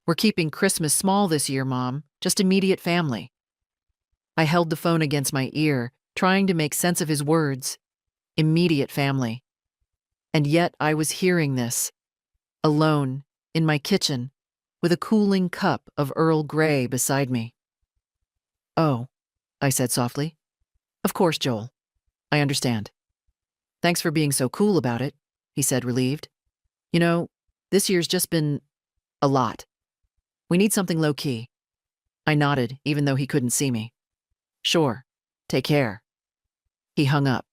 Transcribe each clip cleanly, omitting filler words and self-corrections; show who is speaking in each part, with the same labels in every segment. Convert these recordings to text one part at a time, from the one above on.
Speaker 1: We're keeping Christmas small this year, Mom, just immediate family. I held the phone against my ear, trying to make sense of his words. Immediate family. And yet I was hearing this, alone, in my kitchen, with a cooling cup of Earl Grey beside me. "Oh," I said softly. "Of course, Joel. I understand. Thanks for being so cool about it," he said, relieved. "You know, this year's just been a lot. We need something low-key." I nodded, even though he couldn't see me. "Sure. Take care." He hung up.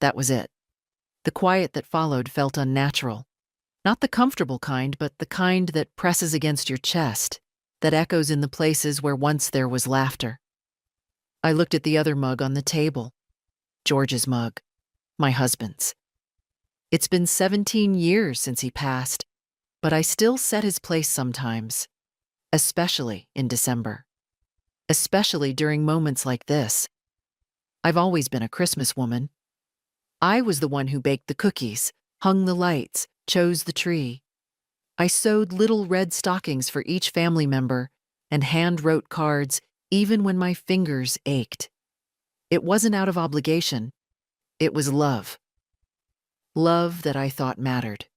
Speaker 1: That was it. The quiet that followed felt unnatural. Not the comfortable kind, but the kind that presses against your chest, that echoes in the places where once there was laughter. I looked at the other mug on the table. George's mug. My husband's. It's been 17 years since he passed, but I still set his place sometimes, especially in December. Especially during moments like this. I've always been a Christmas woman. I was the one who baked the cookies, hung the lights, chose the tree. I sewed little red stockings for each family member and hand-wrote cards even when my fingers ached. It wasn't out of obligation. It was love. Love that I thought mattered.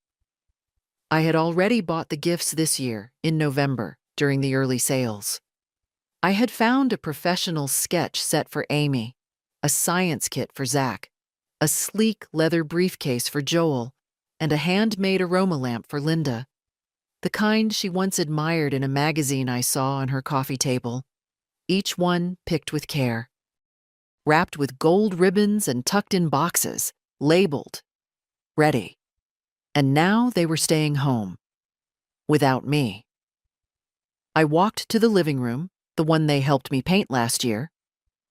Speaker 1: I had already bought the gifts this year, in November, during the early sales. I had found a professional sketch set for Amy, a science kit for Zach, a sleek leather briefcase for Joel, and a handmade aroma lamp for Linda, the kind she once admired in a magazine I saw on her coffee table, each one picked with care. Wrapped with gold ribbons and tucked in boxes, labeled, ready. And now they were staying home. Without me. I walked to the living room, the one they helped me paint last year.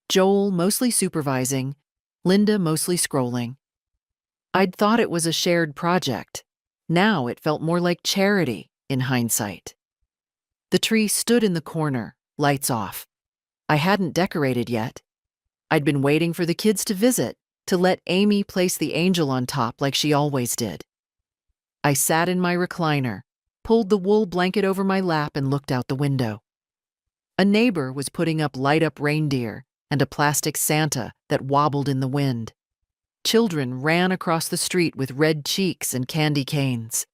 Speaker 1: Joel mostly supervising, Linda mostly scrolling. I'd thought it was a shared project. Now it felt more like charity, in hindsight. The tree stood in the corner, lights off. I hadn't decorated yet. I'd been waiting for the kids to visit, to let Amy place the angel on top like she always did. I sat in my recliner, pulled the wool blanket over my lap and looked out the window. A neighbor was putting up light-up reindeer and a plastic Santa that wobbled in the wind. Children ran across the street with red cheeks and candy canes.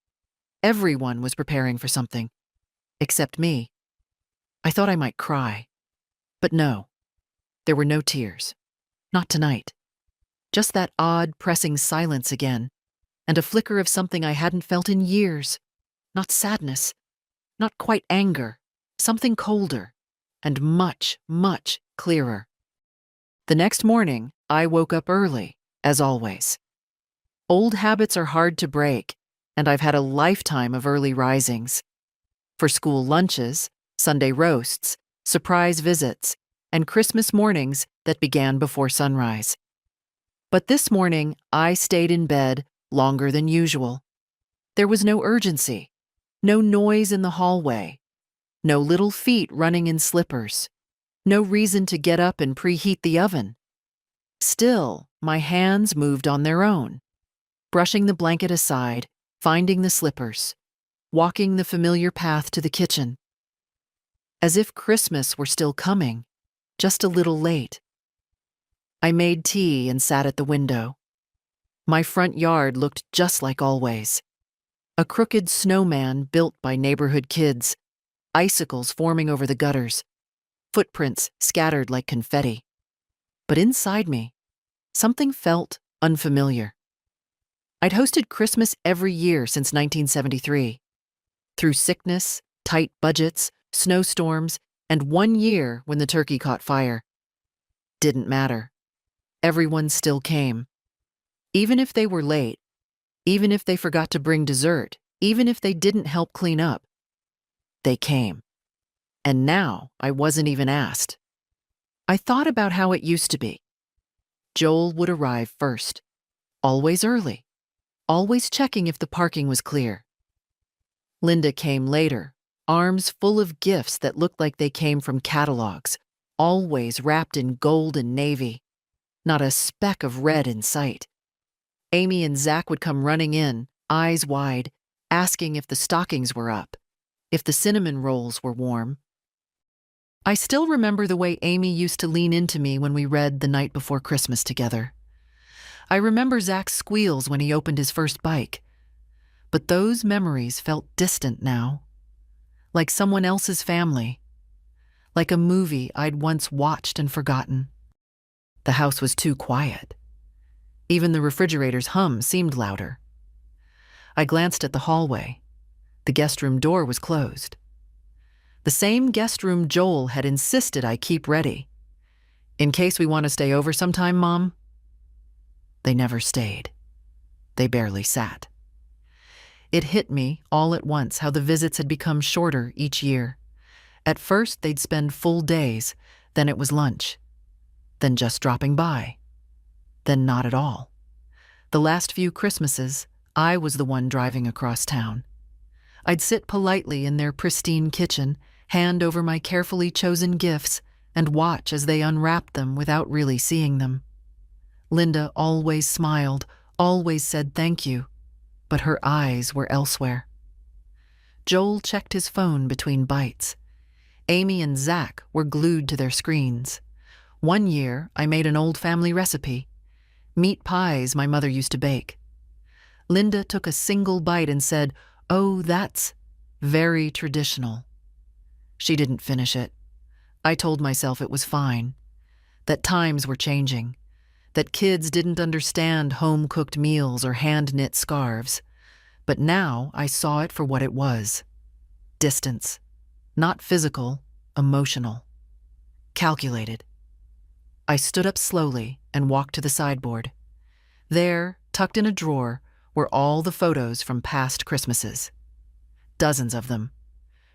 Speaker 1: Everyone was preparing for something, except me. I thought I might cry, but no. There were no tears. Not tonight. Just that odd, pressing silence again, and a flicker of something I hadn't felt in years. Not sadness, not quite anger, something colder, and much, much clearer. The next morning, I woke up early, as always. Old habits are hard to break, and I've had a lifetime of early risings. For school lunches, Sunday roasts, surprise visits, and Christmas mornings that began before sunrise. But this morning, I stayed in bed longer than usual. There was no urgency, no noise in the hallway, no little feet running in slippers, no reason to get up and preheat the oven. Still, my hands moved on their own, brushing the blanket aside, finding the slippers, walking the familiar path to the kitchen. As if Christmas were still coming, just a little late. I made tea and sat at the window. My front yard looked just like always. A crooked snowman built by neighborhood kids, icicles forming over the gutters, footprints scattered like confetti. But inside me, something felt unfamiliar. I'd hosted Christmas every year since 1973. Through sickness, tight budgets, snowstorms, and one year when the turkey caught fire. Didn't matter. Everyone still came. Even if they were late, even if they forgot to bring dessert, even if they didn't help clean up. They came. And now I wasn't even asked. I thought about how it used to be. Joel would arrive first, always early, always checking if the parking was clear. Linda came later, arms full of gifts that looked like they came from catalogs, always wrapped in gold and navy, not a speck of red in sight. Amy and Zach would come running in, eyes wide, asking if the stockings were up, if the cinnamon rolls were warm. I still remember the way Amy used to lean into me when we read The Night Before Christmas together. I remember Zach's squeals when he opened his first bike. But those memories felt distant now, like someone else's family, like a movie I'd once watched and forgotten. The house was too quiet. Even the refrigerator's hum seemed louder. I glanced at the hallway. The guest room door was closed. The same guest room Joel had insisted I keep ready. In case we want to stay over sometime, Mom. They never stayed. They barely sat. It hit me all at once how the visits had become shorter each year. At first, they'd spend full days, then it was lunch, then just dropping by, then not at all. The last few Christmases, I was the one driving across town. I'd sit politely in their pristine kitchen, hand over my carefully chosen gifts, and watch as they unwrapped them without really seeing them. Linda always smiled, always said thank you, but her eyes were elsewhere. Joel checked his phone between bites. Amy and Zach were glued to their screens. One year, I made an old family recipe, meat pies my mother used to bake. Linda took a single bite and said, "Oh, that's very traditional." She didn't finish it. I told myself it was fine, that times were changing, that kids didn't understand home-cooked meals or hand-knit scarves. But now I saw it for what it was. Distance. Not physical, emotional. Calculated. I stood up slowly and walked to the sideboard. There, tucked in a drawer, were all the photos from past Christmases. Dozens of them.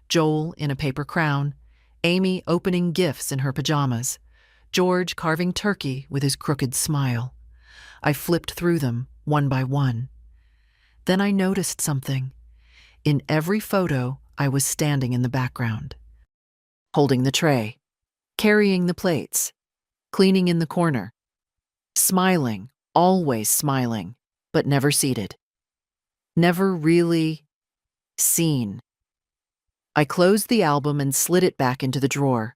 Speaker 1: Joel in a paper crown, Amy opening gifts in her pajamas, George carving turkey with his crooked smile. I flipped through them, one by one. Then I noticed something. In every photo, I was standing in the background, holding the tray, carrying the plates, cleaning in the corner, smiling, always smiling, but never seated. Never really seen. I closed the album and slid it back into the drawer.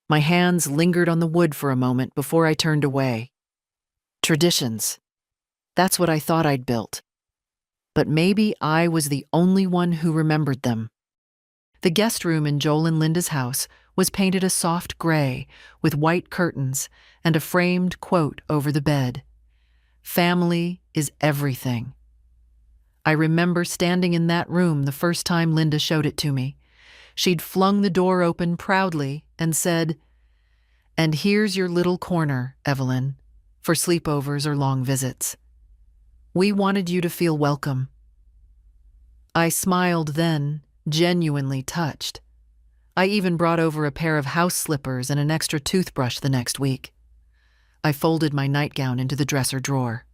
Speaker 1: My hands lingered on the wood for a moment before I turned away. Traditions. That's what I thought I'd built. But maybe I was the only one who remembered them. The guest room in Joel and Linda's house was painted a soft gray with white curtains and a framed quote over the bed. "Family is everything." I remember standing in that room the first time Linda showed it to me. She'd flung the door open proudly and said, "And here's your little corner, Evelyn, for sleepovers or long visits. We wanted you to feel welcome." I smiled then, genuinely touched. I even brought over a pair of house slippers and an extra toothbrush the next week. I folded my nightgown into the dresser drawer,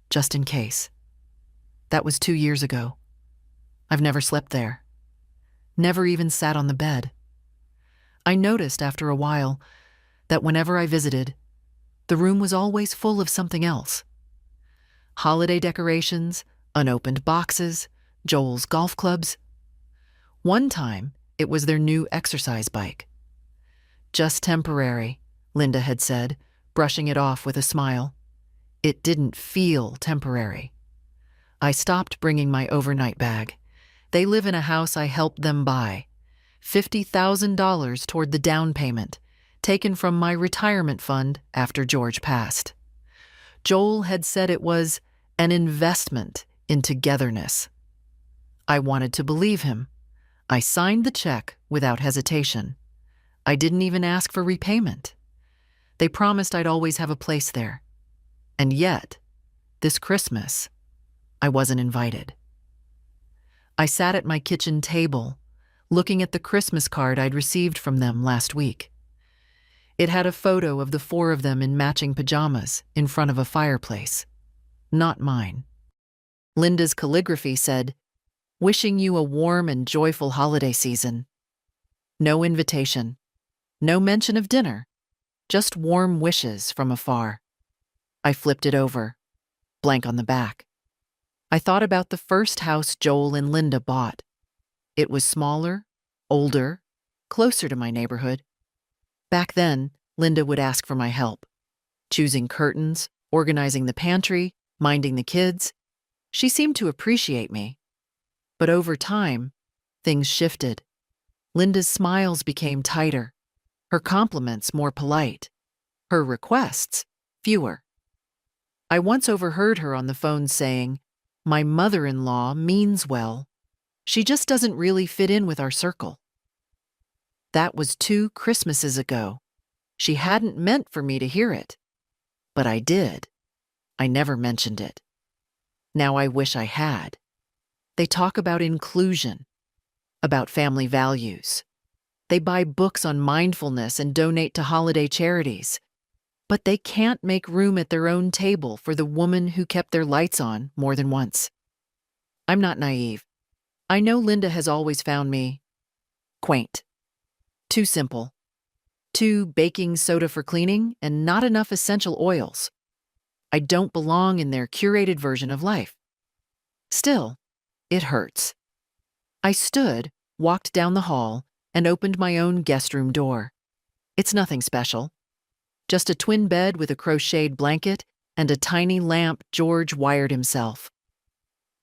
Speaker 1: just in case. That was 2 years ago. I've never slept there. Never even sat on the bed. I noticed after a while that whenever I visited, the room was always full of something else. Holiday decorations, unopened boxes, Joel's golf clubs. One time, it was their new exercise bike. "Just temporary," Linda had said, brushing it off with a smile. It didn't feel temporary. I stopped bringing my overnight bag. They live in a house I helped them buy. $50,000 toward the down payment, taken from my retirement fund after George passed. Joel had said it was an investment in togetherness. I wanted to believe him. I signed the check without hesitation. I didn't even ask for repayment. They promised I'd always have a place there. And yet, this Christmas, I wasn't invited. I sat at my kitchen table, looking at the Christmas card I'd received from them last week. It had a photo of the 4 of them in matching pajamas in front of a fireplace. Not mine. Linda's calligraphy said, "Wishing you a warm and joyful holiday season." No invitation. No mention of dinner. Just warm wishes from afar. I flipped it over. Blank on the back. I thought about the first house Joel and Linda bought. It was smaller, older, closer to my neighborhood. Back then, Linda would ask for my help. Choosing curtains, organizing the pantry, minding the kids. She seemed to appreciate me. But over time, things shifted. Linda's smiles became tighter, her compliments more polite, her requests fewer. I once overheard her on the phone saying, "My mother-in-law means well. She just doesn't really fit in with our circle." That was 2 Christmases ago. She hadn't meant for me to hear it. But I did. I never mentioned it. Now I wish I had. They talk about inclusion, about family values. They buy books on mindfulness and donate to holiday charities. But they can't make room at their own table for the woman who kept their lights on more than once. I'm not naive. I know Linda has always found me quaint, too simple, too baking soda for cleaning and not enough essential oils. I don't belong in their curated version of life. Still, it hurts. I stood, walked down the hall, and opened my own guest room door. It's nothing special. Just a twin bed with a crocheted blanket and a tiny lamp George wired himself.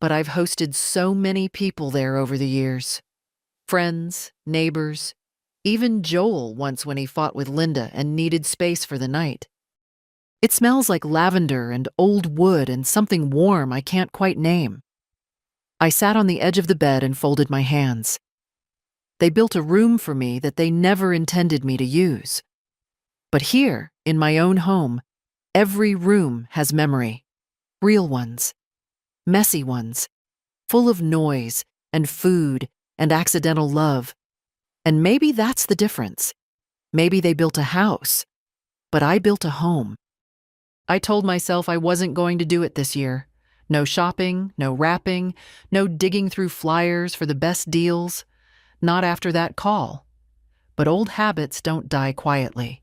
Speaker 1: But I've hosted so many people there over the years. Friends, neighbors, even Joel once when he fought with Linda and needed space for the night. It smells like lavender and old wood and something warm I can't quite name. I sat on the edge of the bed and folded my hands. They built a room for me that they never intended me to use. But here, in my own home, every room has memory. Real ones. Messy ones. Full of noise and food and accidental love. And maybe that's the difference. Maybe they built a house, but I built a home. I told myself I wasn't going to do it this year. No shopping, no wrapping, no digging through flyers for the best deals. Not after that call. But old habits don't die quietly.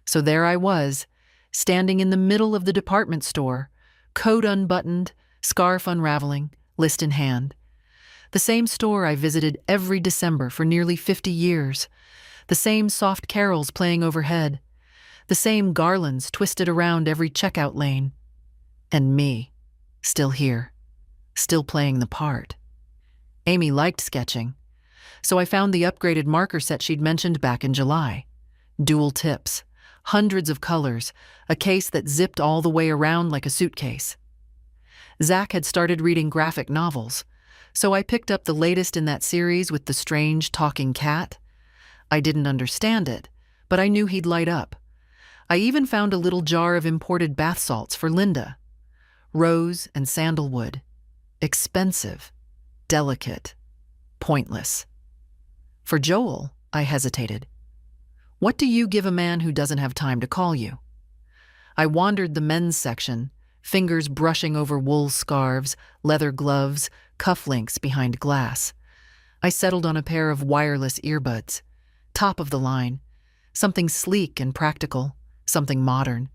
Speaker 1: So there I was, standing in the middle of the department store, coat unbuttoned, scarf unraveling, list in hand. The same store I visited every December for nearly 50 years. The same soft carols playing overhead. The same garlands twisted around every checkout lane. And me, still here, still playing the part. Amy liked sketching, so I found the upgraded marker set she'd mentioned back in July. Dual tips, hundreds of colors, a case that zipped all the way around like a suitcase. Zach had started reading graphic novels, so I picked up the latest in that series with the strange talking cat. I didn't understand it, but I knew he'd light up. I even found a little jar of imported bath salts for Linda. Rose and sandalwood. Expensive. Delicate. Pointless. For Joel, I hesitated. What do you give a man who doesn't have time to call you? I wandered the men's section, fingers brushing over wool scarves, leather gloves, cufflinks behind glass. I settled on a pair of wireless earbuds, top of the line, something sleek and practical, something modern,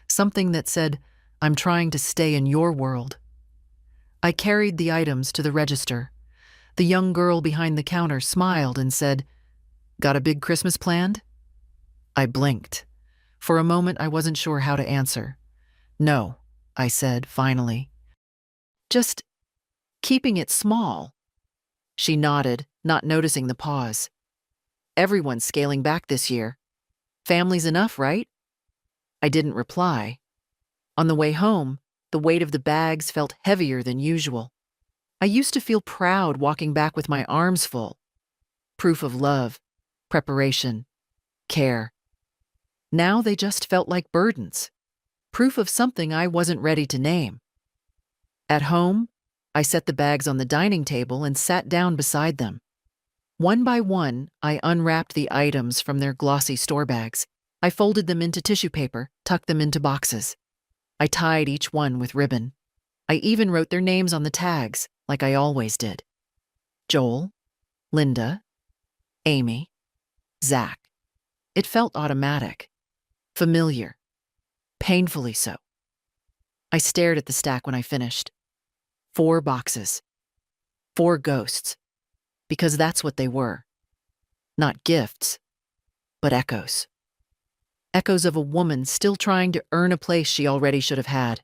Speaker 1: something that said, "I'm trying to stay in your world." I carried the items to the register. The young girl behind the counter smiled and said, "Got a big Christmas planned?" I blinked. For a moment, I wasn't sure how to answer. "No," I said, finally. "Just keeping it small." She nodded, not noticing the pause. "Everyone's scaling back this year. Family's enough, right?" I didn't reply. On the way home, the weight of the bags felt heavier than usual. I used to feel proud walking back with my arms full. Proof of love, preparation, care. Now they just felt like burdens. Proof of something I wasn't ready to name. At home, I set the bags on the dining table and sat down beside them. One by one, I unwrapped the items from their glossy store bags. I folded them into tissue paper, tucked them into boxes. I tied each one with ribbon. I even wrote their names on the tags, like I always did. Joel, Linda, Amy, Zach. It felt automatic, familiar, painfully so. I stared at the stack when I finished. 4 boxes. 4 ghosts. Because that's what they were. Not gifts, but echoes. Echoes of a woman still trying to earn a place she already should have had.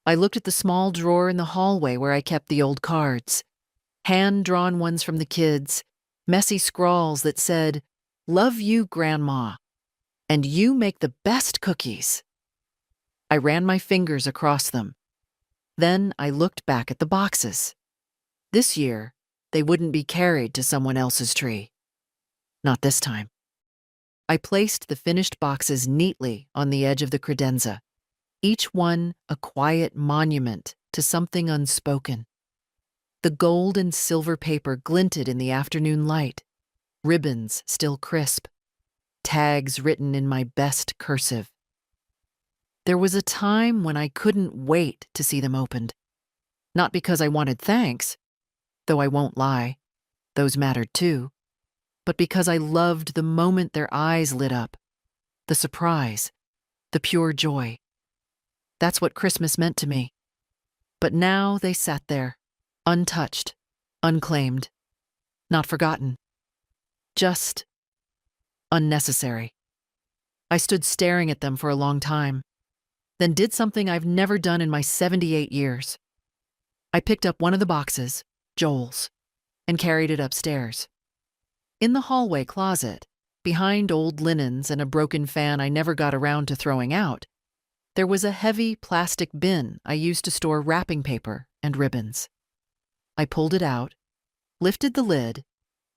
Speaker 1: I looked at the small drawer in the hallway where I kept the old cards. Hand-drawn ones from the kids, messy scrawls that said, "Love you, Grandma, and you make the best cookies." I ran my fingers across them. Then I looked back at the boxes. This year, they wouldn't be carried to someone else's tree. Not this time. I placed the finished boxes neatly on the edge of the credenza, each one a quiet monument to something unspoken. The gold and silver paper glinted in the afternoon light, ribbons still crisp, tags written in my best cursive. There was a time when I couldn't wait to see them opened. Not because I wanted thanks, though I won't lie, those mattered too, but because I loved the moment their eyes lit up, the surprise, the pure joy. That's what Christmas meant to me. But now they sat there, untouched, unclaimed, not forgotten, just unnecessary. I stood staring at them for a long time, then did something I've never done in my 78 years. I picked up one of the boxes, Joel's, and carried it upstairs. In the hallway closet, behind old linens and a broken fan I never got around to throwing out, there was a heavy plastic bin I used to store wrapping paper and ribbons. I pulled it out, lifted the lid,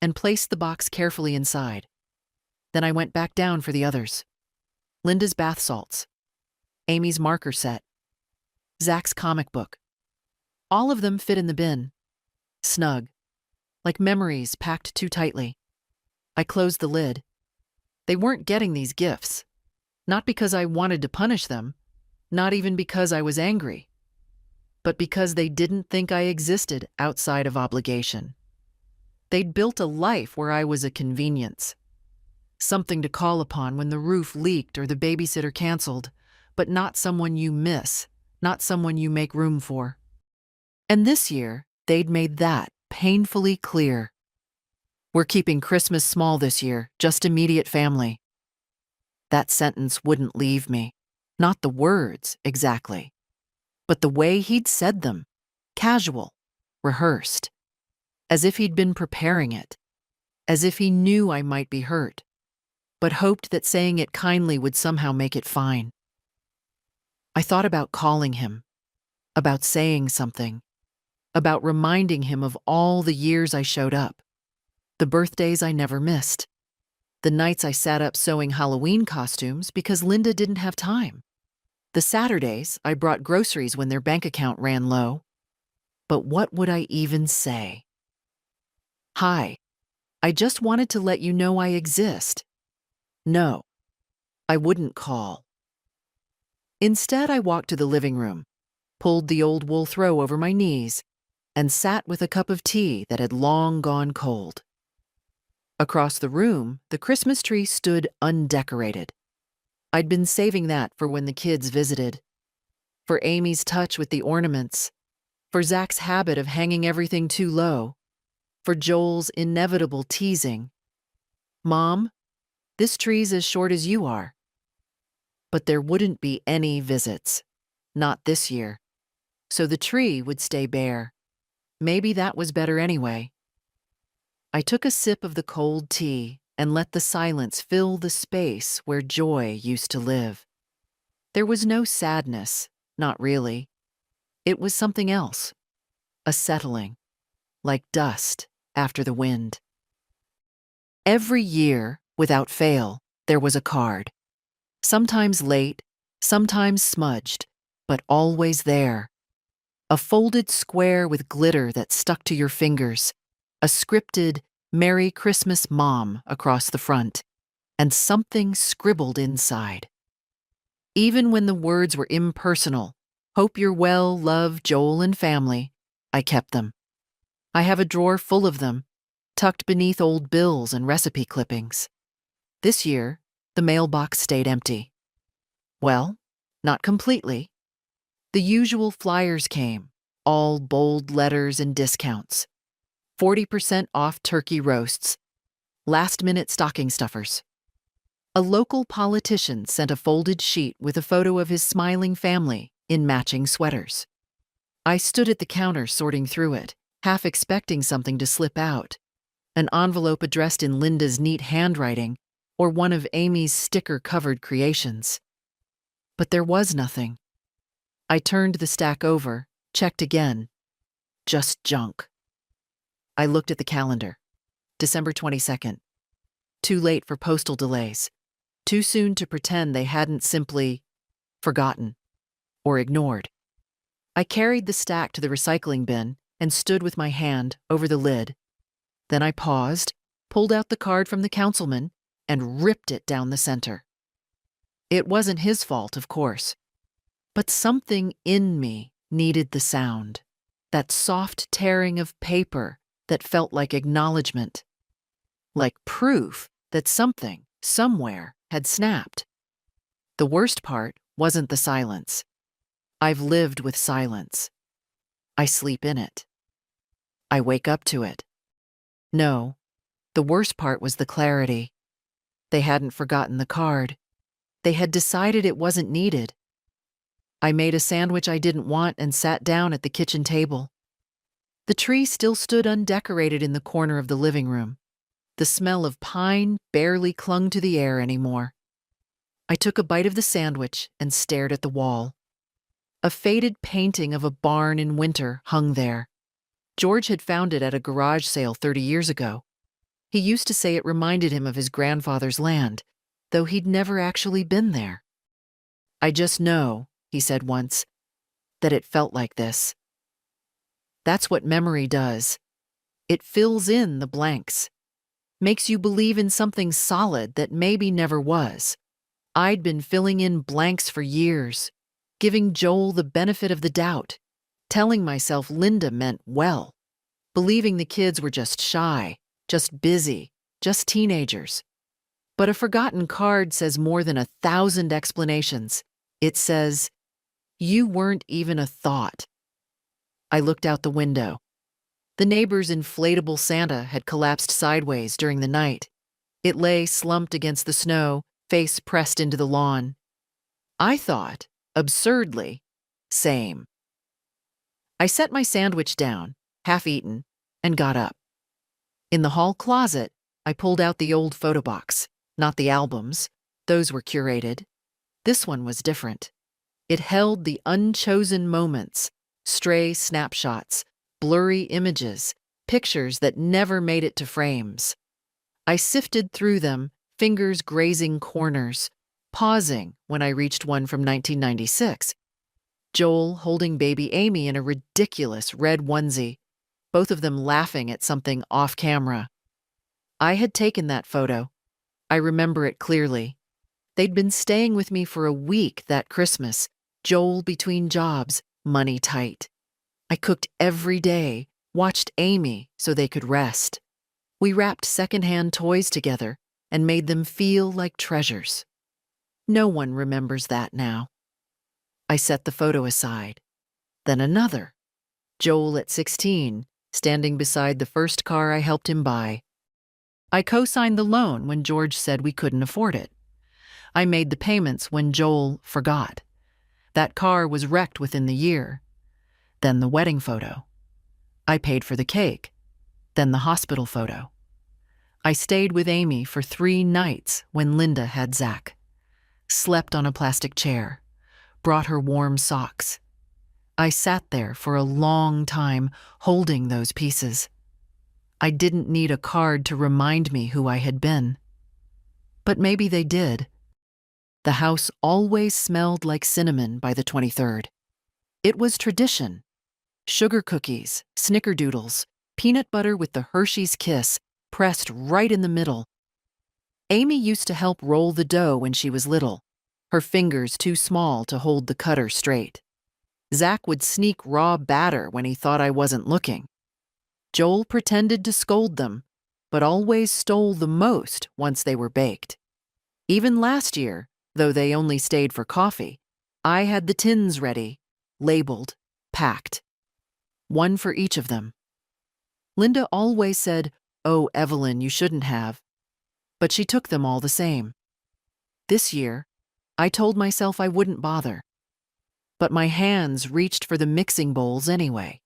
Speaker 1: and placed the box carefully inside. Then I went back down for the others. Linda's bath salts, Amy's marker set, Zach's comic book. All of them fit in the bin, snug, like memories packed too tightly. I closed the lid. They weren't getting these gifts, not because I wanted to punish them, not even because I was angry, but because they didn't think I existed outside of obligation. They'd built a life where I was a convenience, something to call upon when the roof leaked or the babysitter canceled, but not someone you miss, not someone you make room for. And this year, they'd made that painfully clear. We're keeping Christmas small this year, just immediate family. That sentence wouldn't leave me. Not the words, exactly, but the way he'd said them, casual, rehearsed, as if he'd been preparing it, as if he knew I might be hurt, but hoped that saying it kindly would somehow make it fine. I thought about calling him, about saying something, about reminding him of all the years I showed up, the birthdays I never missed, the nights I sat up sewing Halloween costumes because Linda didn't have time, the Saturdays I brought groceries when their bank account ran low. But what would I even say? Hi, I just wanted to let you know I exist. No, I wouldn't call. Instead, I walked to the living room, pulled the old wool throw over my knees, and sat with a cup of tea that had long gone cold. Across the room, the Christmas tree stood undecorated. I'd been saving that for when the kids visited, for Amy's touch with the ornaments, for Zach's habit of hanging everything too low, for Joel's inevitable teasing. "Mom, this tree's as short as you are." But there wouldn't be any visits, not this year, so the tree would stay bare. Maybe that was better anyway. I took a sip of the cold tea and let the silence fill the space where joy used to live. There was no sadness, not really. It was something else, a settling, like dust after the wind. Every year, without fail, there was a card. Sometimes late, sometimes smudged, but always there. A folded square with glitter that stuck to your fingers, a scripted "Merry Christmas, Mom" across the front, and something scribbled inside. Even when the words were impersonal, "Hope you're well, love, Joel and family," I kept them. I have a drawer full of them, tucked beneath old bills and recipe clippings. This year, the mailbox stayed empty. Well, not completely. The usual flyers came, all bold letters and discounts. 40% off turkey roasts, Last-minute stocking stuffers. A local politician sent a folded sheet with a photo of his smiling family in matching sweaters. I stood at the counter sorting through it, half expecting something to slip out. An envelope addressed in Linda's neat handwriting, or one of Amy's sticker-covered creations. But there was nothing. I turned the stack over, checked again. Just junk. I looked at the calendar. December 22nd. Too late for postal delays. Too soon to pretend they hadn't simply forgotten or ignored. I carried the stack to the recycling bin and stood with my hand over the lid. Then I paused, pulled out the card from the councilman, and ripped it down the center. It wasn't his fault, of course, but something in me needed the sound, that soft tearing of paper that felt like acknowledgement, like proof that something, somewhere, had snapped. The worst part wasn't the silence. I've lived with silence. I sleep in it. I wake up to it. No, the worst part was the clarity. They hadn't forgotten the card. They had decided it wasn't needed. I made a sandwich I didn't want and sat down at the kitchen table. The tree still stood undecorated in the corner of the living room. The smell of pine barely clung to the air anymore. I took a bite of the sandwich and stared at the wall. A faded painting of a barn in winter hung there. George had found it at a garage sale 30 years ago. He used to say it reminded him of his grandfather's land, though he'd never actually been there. "I just know," he said once, "that it felt like this." That's what memory does. It fills in the blanks, makes you believe in something solid that maybe never was. I'd been filling in blanks for years, giving Joel the benefit of the doubt, telling myself Linda meant well, believing the kids were just shy, just busy, just teenagers. But a forgotten card says more than 1,000 explanations. It says, "You weren't even a thought." I looked out the window. The neighbor's inflatable Santa had collapsed sideways during the night. It lay slumped against the snow, face pressed into the lawn. I thought, absurdly, same. I set my sandwich down, half eaten, and got up. In the hall closet, I pulled out the old photo box, not the albums. Those were curated. This one was different. It held the unchosen moments, stray snapshots, blurry images, pictures that never made it to frames. I sifted through them, fingers grazing corners, pausing when I reached one from 1996. Joel holding baby Amy in a ridiculous red onesie, both of them laughing at something off camera. I had taken that photo. I remember it clearly. They'd been staying with me for a week that Christmas, Joel between jobs, money tight. I cooked every day, watched Amy so they could rest. We wrapped secondhand toys together and made them feel like treasures. No one remembers that now. I set the photo aside. Then another. Joel at 16, standing beside the first car I helped him buy. I co-signed the loan when George said we couldn't afford it. I made the payments when Joel forgot. That car was wrecked within the year. Then the wedding photo. I paid for the cake. Then the hospital photo. I stayed with Amy for 3 nights when Linda had Zach. Slept on a plastic chair. Brought her warm socks. I sat there for a long time, holding those pieces. I didn't need a card to remind me who I had been. But maybe they did. The house always smelled like cinnamon by the 23rd. It was tradition. Sugar cookies, snickerdoodles, peanut butter with the Hershey's Kiss pressed right in the middle. Amy used to help roll the dough when she was little, her fingers too small to hold the cutter straight. Zach would sneak raw batter when he thought I wasn't looking. Joel pretended to scold them, but always stole the most once they were baked. Even last year, though they only stayed for coffee, I had the tins ready, labeled, packed. One for each of them. Linda always said, "Oh, Evelyn, you shouldn't have," but she took them all the same. This year, I told myself I wouldn't bother. But my hands reached for the mixing bowls anyway.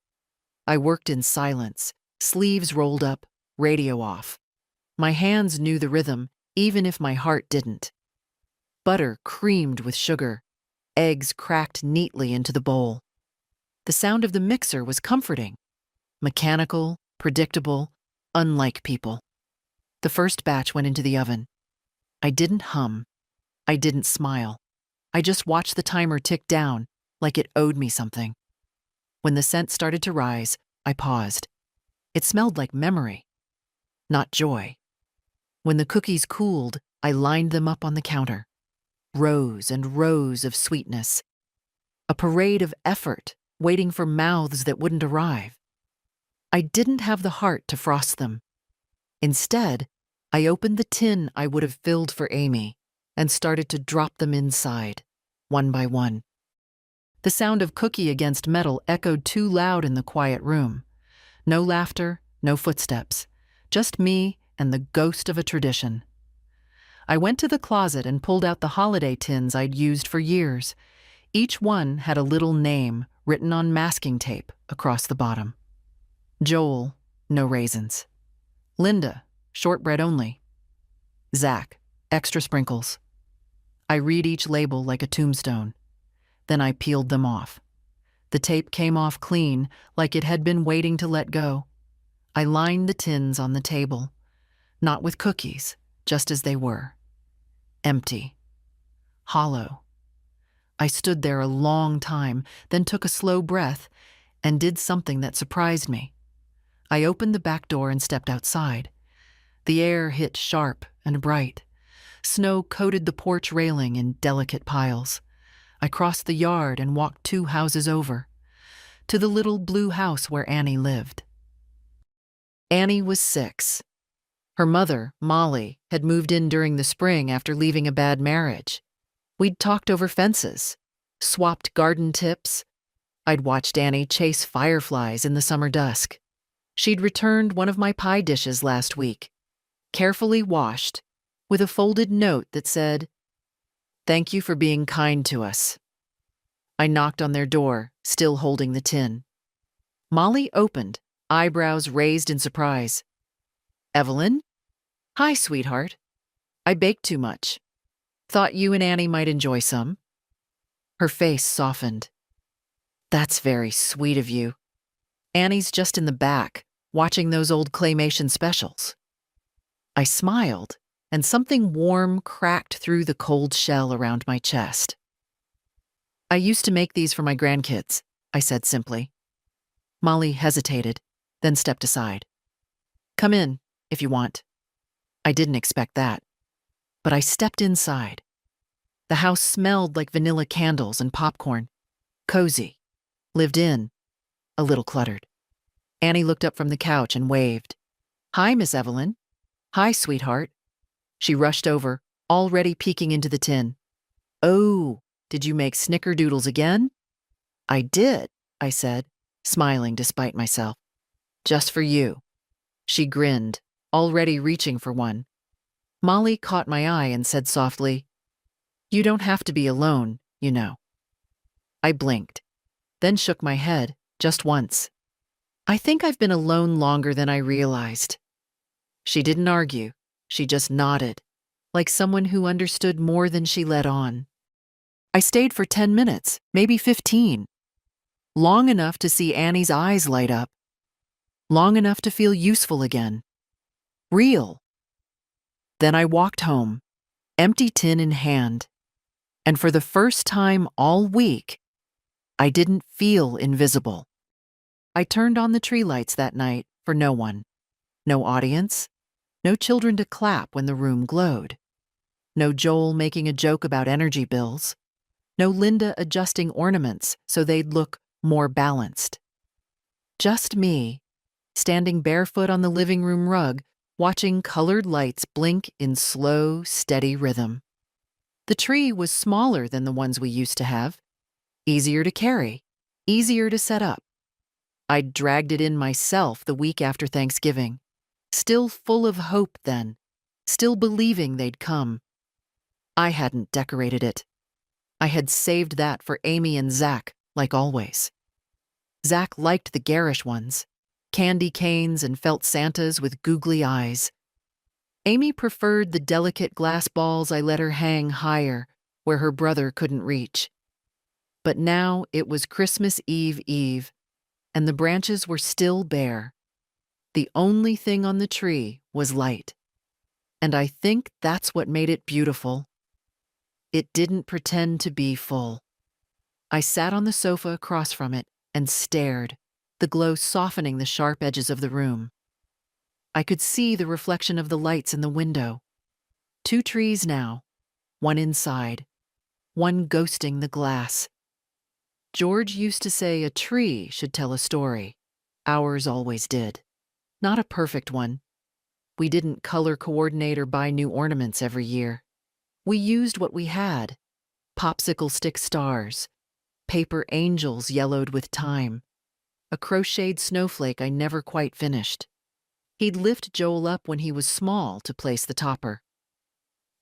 Speaker 1: I worked in silence, sleeves rolled up, radio off. My hands knew the rhythm, even if my heart didn't. Butter creamed with sugar, eggs cracked neatly into the bowl. The sound of the mixer was comforting, mechanical, predictable, unlike people. The first batch went into the oven. I didn't hum. I didn't smile. I just watched the timer tick down, like it owed me something. When the scent started to rise, I paused. It smelled like memory, not joy. When the cookies cooled, I lined them up on the counter. Rows and rows of sweetness. A parade of effort, waiting for mouths that wouldn't arrive. I didn't have the heart to frost them. Instead, I opened the tin I would have filled for Amy and started to drop them inside, one by one. The sound of cookie against metal echoed too loud in the quiet room. No laughter, no footsteps, just me and the ghost of a tradition. I went to the closet and pulled out the holiday tins I'd used for years. Each one had a little name written on masking tape across the bottom. Joel, no raisins. Linda, shortbread only. Zach, extra sprinkles. I read each label like a tombstone. Then I peeled them off. The tape came off clean, like it had been waiting to let go. I lined the tins on the table, not with cookies, just as they were. Empty. Hollow. I stood there a long time, then took a slow breath and did something that surprised me. I opened the back door and stepped outside. The air hit sharp and bright. Snow coated the porch railing in delicate piles. I crossed the yard and walked 2 houses over, to the little blue house where Annie lived. Annie was 6. Her mother, Molly, had moved in during the spring after leaving a bad marriage. We'd talked over fences, swapped garden tips. I'd watched Annie chase fireflies in the summer dusk. She'd returned one of my pie dishes last week, carefully washed, with a folded note that said, "Thank you for being kind to us." I knocked on their door, still holding the tin. Molly opened, eyebrows raised in surprise. "Evelyn? Hi, sweetheart. I baked too much. Thought you and Annie might enjoy some." Her face softened. "That's very sweet of you. Annie's just in the back, watching those old claymation specials." I smiled, and something warm cracked through the cold shell around my chest. "I used to make these for my grandkids," I said simply. Molly hesitated, then stepped aside. "Come in, if you want." I didn't expect that, but I stepped inside. The house smelled like vanilla candles and popcorn. Cozy. Lived in. A little cluttered. Annie looked up from the couch and waved. "Hi, Miss Evelyn." "Hi, sweetheart." She rushed over, already peeking into the tin. "Oh, did you make snickerdoodles again?" "I did," I said, smiling despite myself. "Just for you." She grinned, already reaching for one. Molly caught my eye and said softly, "You don't have to be alone, you know." I blinked, then shook my head, just once. "I think I've been alone longer than I realized." She didn't argue, she just nodded, like someone who understood more than she let on. I stayed for 10 minutes, maybe 15. Long enough to see Annie's eyes light up. Long enough to feel useful again. Real. Then I walked home, empty tin in hand. And for the first time all week, I didn't feel invisible. I turned on the tree lights that night for no one. No audience. No children to clap when the room glowed. No Joel making a joke about energy bills. No Linda adjusting ornaments so they'd look more balanced. Just me, standing barefoot on the living room rug, watching colored lights blink in slow, steady rhythm. The tree was smaller than the ones we used to have. Easier to carry, easier to set up. I'd dragged it in myself the week after Thanksgiving. Still full of hope then, still believing they'd come. I hadn't decorated it. I had saved that for Amy and Zach, like always. Zach liked the garish ones, candy canes and felt Santas with googly eyes. Amy preferred the delicate glass balls I let her hang higher, where her brother couldn't reach. But now it was Christmas Eve, and the branches were still bare. The only thing on the tree was light. And I think that's what made it beautiful. It didn't pretend to be full. I sat on the sofa across from it and stared, the glow softening the sharp edges of the room. I could see the reflection of the lights in the window. 2 trees now, one inside, one ghosting the glass. George used to say a tree should tell a story. Ours always did. Not a perfect one. We didn't color coordinate or buy new ornaments every year. We used what we had: popsicle stick stars, paper angels yellowed with time, a crocheted snowflake I never quite finished. He'd lift Joel up when he was small to place the topper.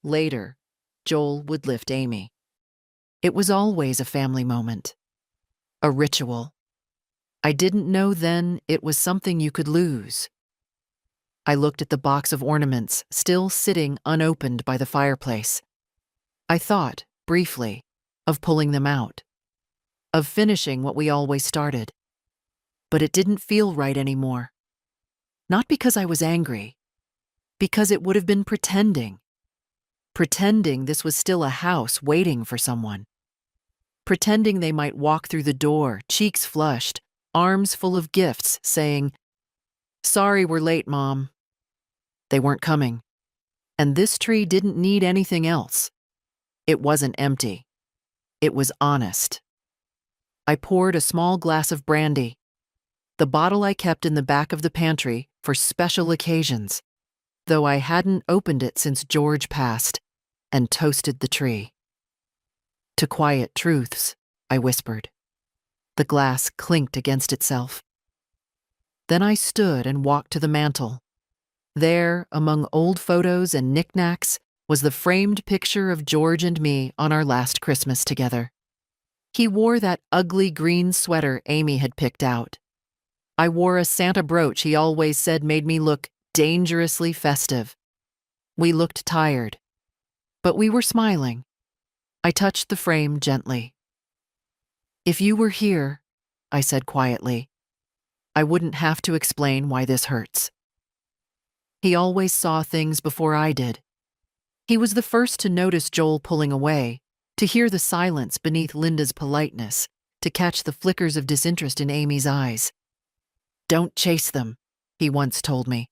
Speaker 1: Later, Joel would lift Amy. It was always a family moment, a ritual. I didn't know then it was something you could lose. I looked at the box of ornaments still sitting unopened by the fireplace. I thought, briefly, of pulling them out, of finishing what we always started. But it didn't feel right anymore. Not because I was angry, because it would have been pretending. Pretending this was still a house waiting for someone. Pretending they might walk through the door, cheeks flushed, arms full of gifts, saying, "Sorry we're late, Mom." They weren't coming. And this tree didn't need anything else. It wasn't empty. It was honest. I poured a small glass of brandy, the bottle I kept in the back of the pantry for special occasions, though I hadn't opened it since George passed, and toasted the tree. "To quiet truths," I whispered. The glass clinked against itself. Then I stood and walked to the mantel. There, among old photos and knickknacks, was the framed picture of George and me on our last Christmas together. He wore that ugly green sweater Amy had picked out. I wore a Santa brooch he always said made me look dangerously festive. We looked tired, but we were smiling. I touched the frame gently. "If you were here," I said quietly, "I wouldn't have to explain why this hurts." He always saw things before I did. He was the first to notice Joel pulling away, to hear the silence beneath Linda's politeness, to catch the flickers of disinterest in Amy's eyes. "Don't chase them," he once told me.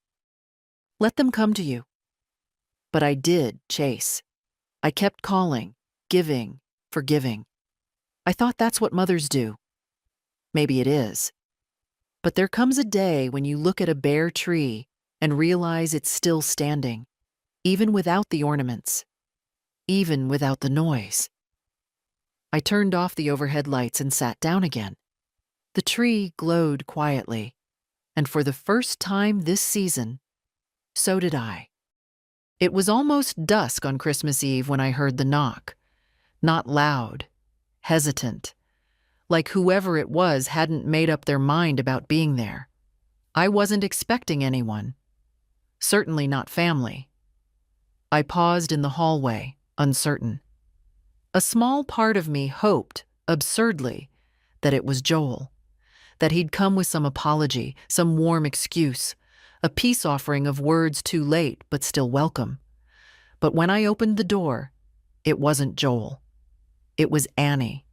Speaker 1: "Let them come to you." But I did chase. I kept calling, giving, forgiving. I thought that's what mothers do. Maybe it is. But there comes a day when you look at a bare tree and realize it's still standing, even without the ornaments, even without the noise. I turned off the overhead lights and sat down again. The tree glowed quietly, and for the first time this season, so did I. It was almost dusk on Christmas Eve when I heard the knock. Not loud, hesitant, like whoever it was hadn't made up their mind about being there. I wasn't expecting anyone. Certainly not family. I paused in the hallway, uncertain. A small part of me hoped, absurdly, that it was Joel, that he'd come with some apology, some warm excuse, a peace offering of words too late but still welcome. But when I opened the door, it wasn't Joel. It was Annie,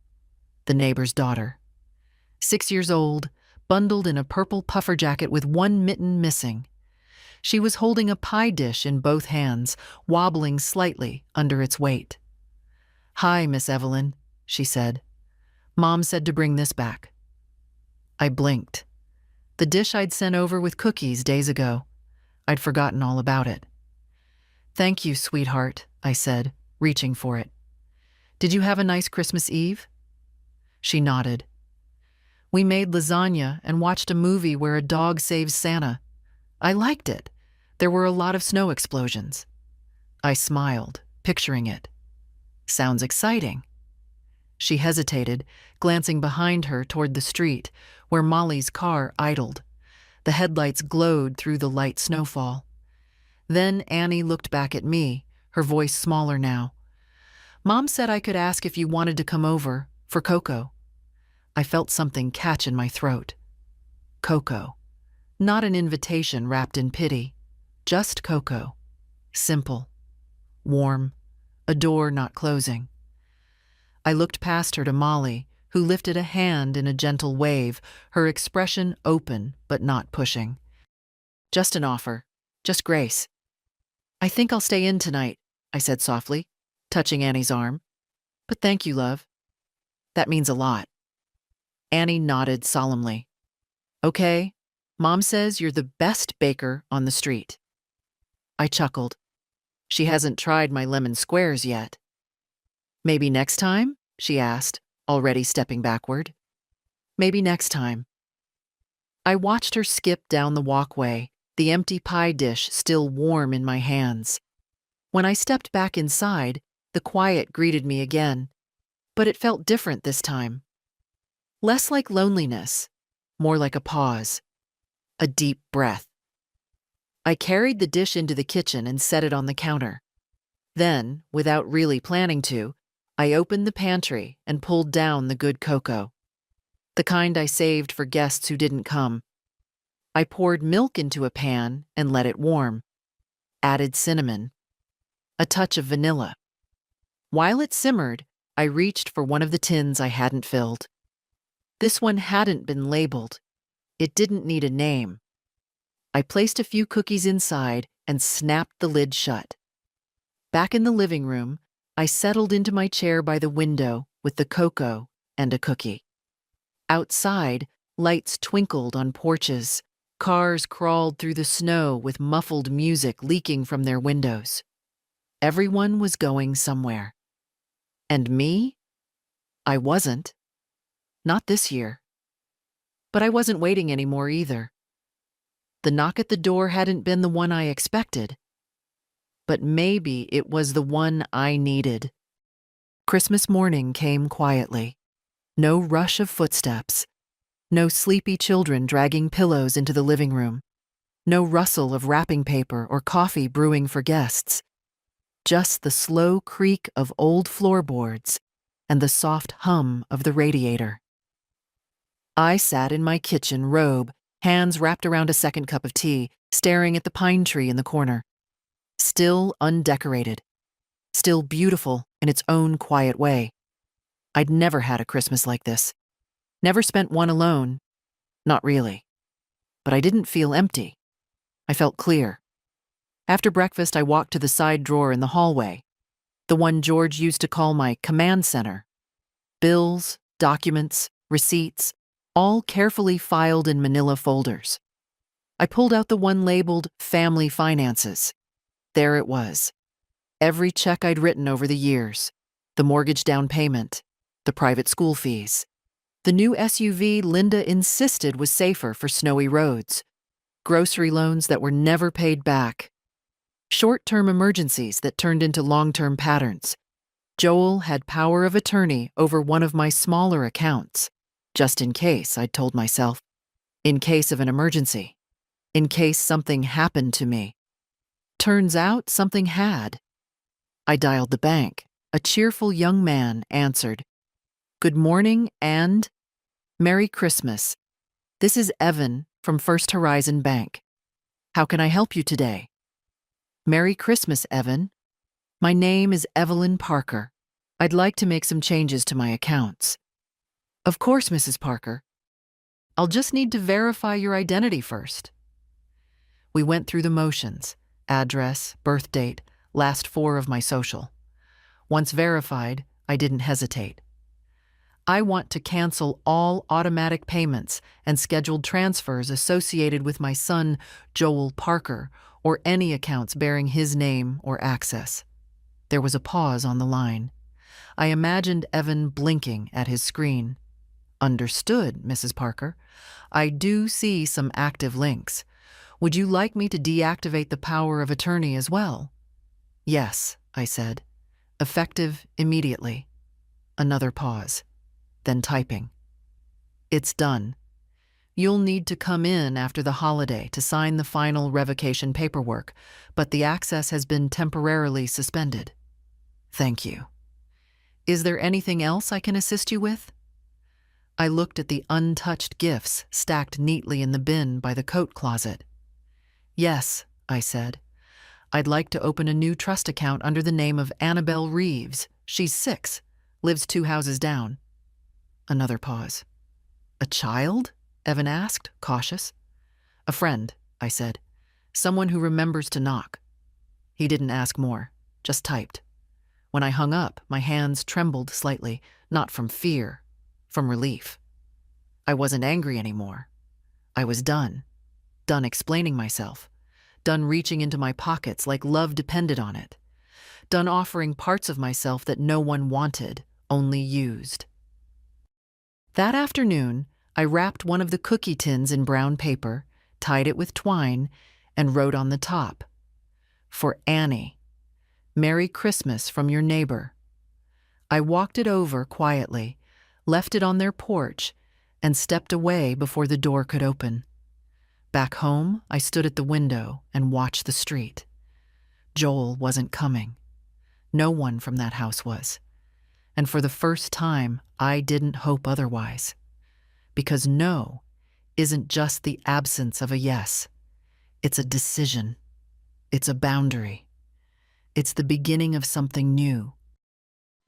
Speaker 1: the neighbor's daughter. 6 years old, bundled in a purple puffer jacket with one mitten missing. She was holding a pie dish in both hands, wobbling slightly under its weight. "Hi, Miss Evelyn," she said. "Mom said to bring this back." I blinked. The dish I'd sent over with cookies days ago. I'd forgotten all about it. "Thank you, sweetheart," I said, reaching for it. "Did you have a nice Christmas Eve?" She nodded. "We made lasagna and watched a movie where a dog saves Santa. I liked it. There were a lot of snow explosions." I smiled, picturing it. Sounds exciting. She hesitated, glancing behind her toward the street, where Molly's car idled. The headlights glowed through the light snowfall. Then Annie looked back at me, her voice smaller now. Mom said I could ask if you wanted to come over for cocoa. I felt something catch in my throat. Cocoa. Not an invitation wrapped in pity. Just cocoa. Simple. Warm. A door not closing. I looked past her to Molly, who lifted a hand in a gentle wave, her expression open but not pushing. Just an offer. Just grace. I think I'll stay in tonight, I said softly, touching Annie's arm. But thank you, love. That means a lot. Annie nodded solemnly. Okay, Mom says you're the best baker on the street. I chuckled. She hasn't tried my lemon squares yet. Maybe next time? She asked, already stepping backward. Maybe next time. I watched her skip down the walkway, the empty pie dish still warm in my hands. When I stepped back inside, the quiet greeted me again, but it felt different this time. Less like loneliness, more like a pause, a deep breath. I carried the dish into the kitchen and set it on the counter. Then, without really planning to, I opened the pantry and pulled down the good cocoa. The kind I saved for guests who didn't come. I poured milk into a pan and let it warm. Added cinnamon. A touch of vanilla. While it simmered, I reached for one of the tins I hadn't filled. This one hadn't been labeled. It didn't need a name. I placed a few cookies inside and snapped the lid shut. Back in the living room, I settled into my chair by the window with the cocoa and a cookie. Outside, lights twinkled on porches. Cars crawled through the snow with muffled music leaking from their windows. Everyone was going somewhere. And me? I wasn't. Not this year. But I wasn't waiting anymore either. The knock at the door hadn't been the one I expected. But maybe it was the one I needed. Christmas morning came quietly. No rush of footsteps. No sleepy children dragging pillows into the living room. No rustle of wrapping paper or coffee brewing for guests. Just the slow creak of old floorboards and the soft hum of the radiator. I sat in my kitchen robe, hands wrapped around a second cup of tea, staring at the pine tree in the corner. Still undecorated. Still beautiful in its own quiet way. I'd never had a Christmas like this. Never spent one alone. Not really. But I didn't feel empty. I felt clear. After breakfast, I walked to the side drawer in the hallway, the one George used to call my command center. Bills, documents, receipts, all carefully filed in manila folders. I pulled out the one labeled Family Finances. There it was. Every check I'd written over the years, the mortgage down payment, the private school fees, the new SUV Linda insisted was safer for snowy roads, grocery loans that were never paid back, short-term emergencies that turned into long-term patterns. Joel had power of attorney over one of my smaller accounts, just in case, I'd told myself, in case of an emergency, in case something happened to me. Turns out something had. I dialed the bank. A cheerful young man answered. Good morning and Merry Christmas. This is Evan from First Horizon Bank. How can I help you today? Merry Christmas, Evan. My name is Evelyn Parker. I'd like to make some changes to my accounts. Of course, Mrs. Parker. I'll just need to verify your identity first. We went through the motions. Address, birth date, last four of my social. Once verified, I didn't hesitate. I want to cancel all automatic payments and scheduled transfers associated with my son, Joel Parker, or any accounts bearing his name or access. There was a pause on the line. I imagined Evan blinking at his screen. Understood, Mrs. Parker. I do see some active links. Would you like me to deactivate the power of attorney as well? Yes, I said. Effective immediately. Another pause. Then typing. It's done. You'll need to come in after the holiday to sign the final revocation paperwork, but the access has been temporarily suspended. Thank you. Is there anything else I can assist you with? I looked at the untouched gifts stacked neatly in the bin by the coat closet. Yes, I said. I'd like to open a new trust account under the name of Annabelle Reeves. She's 6, lives 2 houses down. Another pause. A child? Evan asked, cautious. A friend, I said. Someone who remembers to knock. He didn't ask more, just typed. When I hung up, my hands trembled slightly, not from fear, from relief. I wasn't angry anymore. I was done. Done explaining myself. Done reaching into my pockets like love depended on it. Done offering parts of myself that no one wanted, only used. That afternoon, I wrapped one of the cookie tins in brown paper, tied it with twine, and wrote on the top, "For Annie. Merry Christmas from your neighbor." I walked it over quietly, left it on their porch, and stepped away before the door could open. Back home, I stood at the window and watched the street. Joel wasn't coming. No one from that house was. And for the first time, I didn't hope otherwise. Because no isn't just the absence of a yes. It's a decision. It's a boundary. It's the beginning of something new.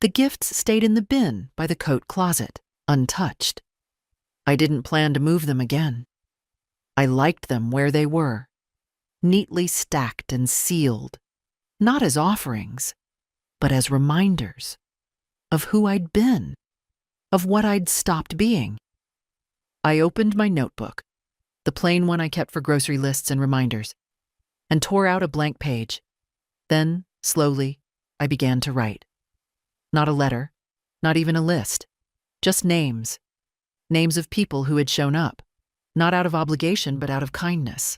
Speaker 1: The gifts stayed in the bin by the coat closet, untouched. I didn't plan to move them again. I liked them where they were, neatly stacked and sealed, not as offerings, but as reminders of who I'd been, of what I'd stopped being. I opened my notebook, the plain one I kept for grocery lists and reminders, and tore out a blank page. Then, slowly, I began to write. Not a letter, not even a list, just names. Names of people who had shown up, not out of obligation but out of kindness.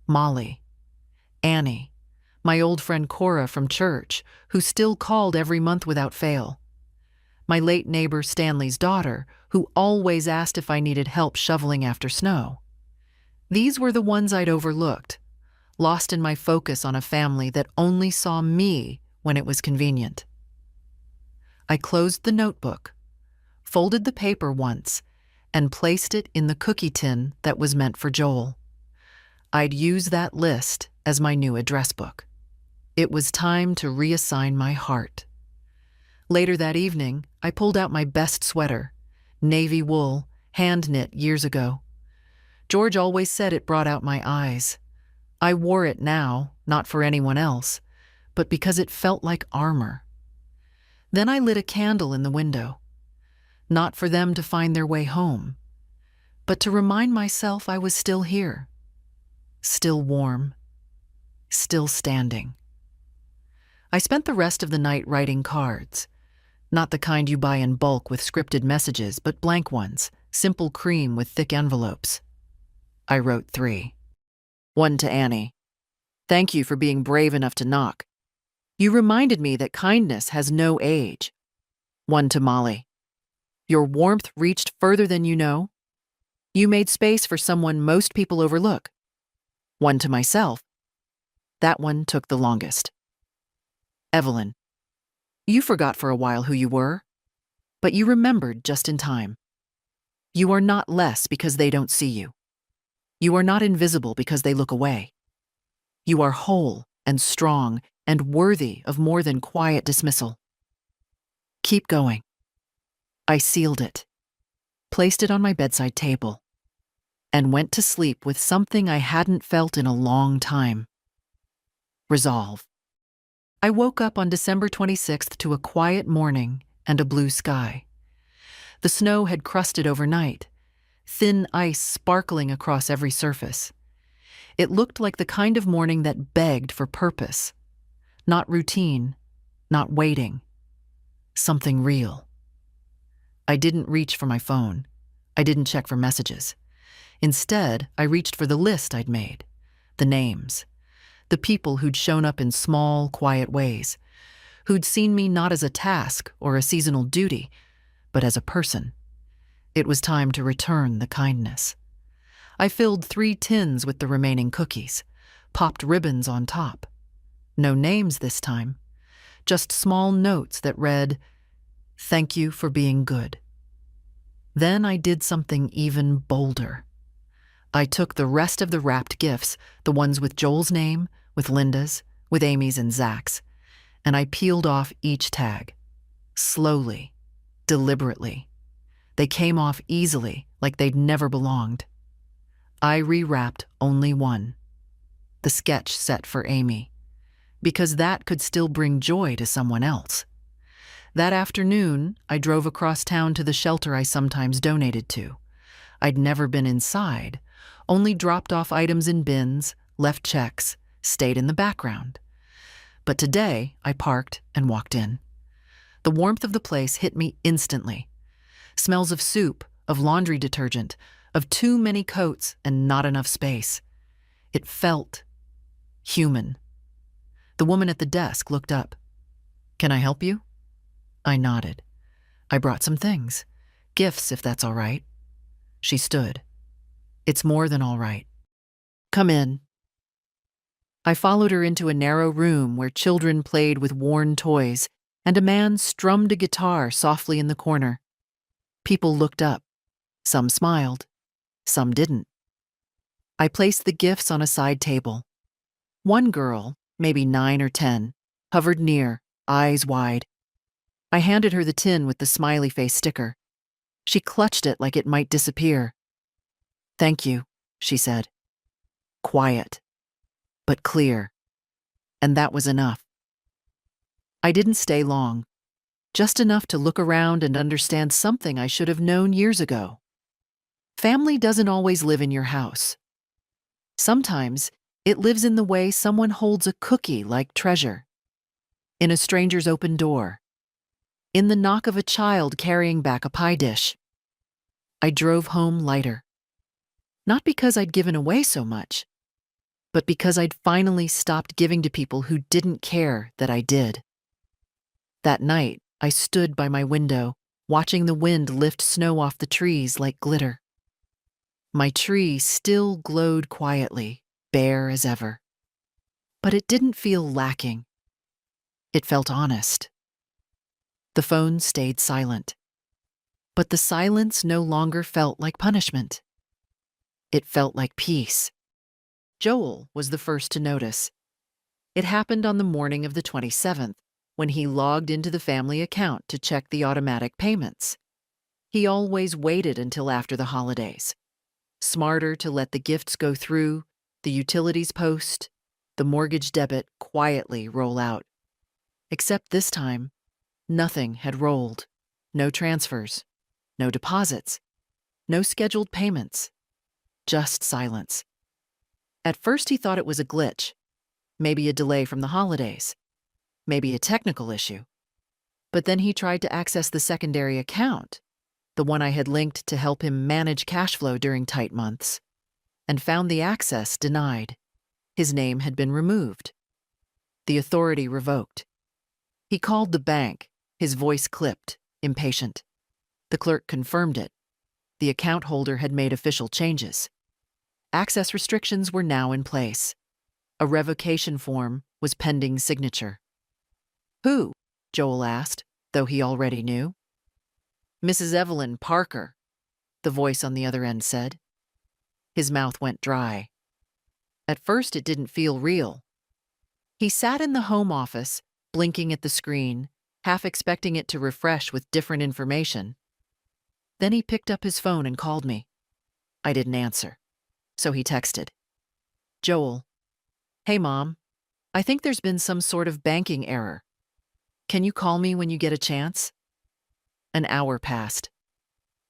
Speaker 1: Molly, Annie, my old friend Cora from church, who still called every month without fail. My late neighbor Stanley's daughter, who always asked if I needed help shoveling after snow. These were the ones I'd overlooked, lost in my focus on a family that only saw me when it was convenient. I closed the notebook, folded the paper once, and placed it in the cookie tin that was meant for Joel. I'd use that list as my new address book. It was time to reassign my heart. Later that evening, I pulled out my best sweater, navy wool, hand-knit years ago. George always said it brought out my eyes. I wore it now, not for anyone else, but because it felt like armor. Then I lit a candle in the window, not for them to find their way home, but to remind myself I was still here, still warm, still standing. I spent the rest of the night writing cards, not the kind you buy in bulk with scripted messages, but blank ones, simple cream with thick envelopes. I wrote 3. 1 to Annie. Thank you for being brave enough to knock. You reminded me that kindness has no age. 1 to Molly. Your warmth reached further than you know. You made space for someone most people overlook. 1 to myself. That one took the longest. Evelyn. You forgot for a while who you were, but you remembered just in time. You are not less because they don't see you. You are not invisible because they look away. You are whole and strong and worthy of more than quiet dismissal. Keep going. I sealed it, placed it on my bedside table, and went to sleep with something I hadn't felt in a long time. Resolve. I woke up on December 26th to a quiet morning and a blue sky. The snow had crusted overnight, thin ice sparkling across every surface. It looked like the kind of morning that begged for purpose. Not routine, not waiting. Something real. I didn't reach for my phone. I didn't check for messages. Instead, I reached for the list I'd made, the names, The people who'd shown up in small, quiet ways, who'd seen me not as a task or a seasonal duty, but as a person. It was time to return the kindness. I filled 3 tins with the remaining cookies, popped ribbons on top. No names this time, just small notes that read, "Thank you for being good." Then I did something even bolder. I took the rest of the wrapped gifts, the ones with Joel's name, with Linda's, with Amy's and Zach's, and I peeled off each tag. Slowly, deliberately. They came off easily, like they'd never belonged. I rewrapped only one, the sketch set for Amy, because that could still bring joy to someone else. That afternoon, I drove across town to the shelter I sometimes donated to. I'd never been inside, only dropped off items in bins, left checks, stayed in the background. But today, I parked and walked in. The warmth of the place hit me instantly. Smells of soup, of laundry detergent, of too many coats and not enough space. It felt human. The woman at the desk looked up. "Can I help you?" I nodded. "I brought some things. Gifts, if that's all right." She stood. "It's more than all right. Come in." I followed her into a narrow room where children played with worn toys, and a man strummed a guitar softly in the corner. People looked up. Some smiled. Some didn't. I placed the gifts on a side table. One girl, maybe 9 or 10, hovered near, eyes wide. I handed her the tin with the smiley face sticker. She clutched it like it might disappear. "Thank you," she said. Quiet, but clear. And that was enough. I didn't stay long, just enough to look around and understand something I should have known years ago. Family doesn't always live in your house. Sometimes it lives in the way someone holds a cookie like treasure, in a stranger's open door, in the knock of a child carrying back a pie dish. I drove home lighter. Not because I'd given away so much, but because I'd finally stopped giving to people who didn't care that I did. That night, I stood by my window, watching the wind lift snow off the trees like glitter. My tree still glowed quietly, bare as ever. But it didn't feel lacking. It felt honest. The phone stayed silent. But the silence no longer felt like punishment. It felt like peace. Joel was the first to notice. It happened on the morning of the 27th, when he logged into the family account to check the automatic payments. He always waited until after the holidays. Smarter to let the gifts go through, the utilities post, the mortgage debit quietly roll out. Except this time, nothing had rolled. No transfers, no deposits, no scheduled payments, just silence. At first he thought it was a glitch, maybe a delay from the holidays, maybe a technical issue. But then he tried to access the secondary account, the one I had linked to help him manage cash flow during tight months, and found the access denied. His name had been removed. The authority revoked. He called the bank, his voice clipped, impatient. The clerk confirmed it. The account holder had made official changes. Access restrictions were now in place. A revocation form was pending signature. "Who?" Joel asked, though he already knew. "Mrs. Evelyn Parker," the voice on the other end said. His mouth went dry. At first it didn't feel real. He sat in the home office, blinking at the screen, half expecting it to refresh with different information. Then he picked up his phone and called me. I didn't answer, so he texted. "Joel, hey Mom, I think there's been some sort of banking error. Can you call me when you get a chance?" An hour passed.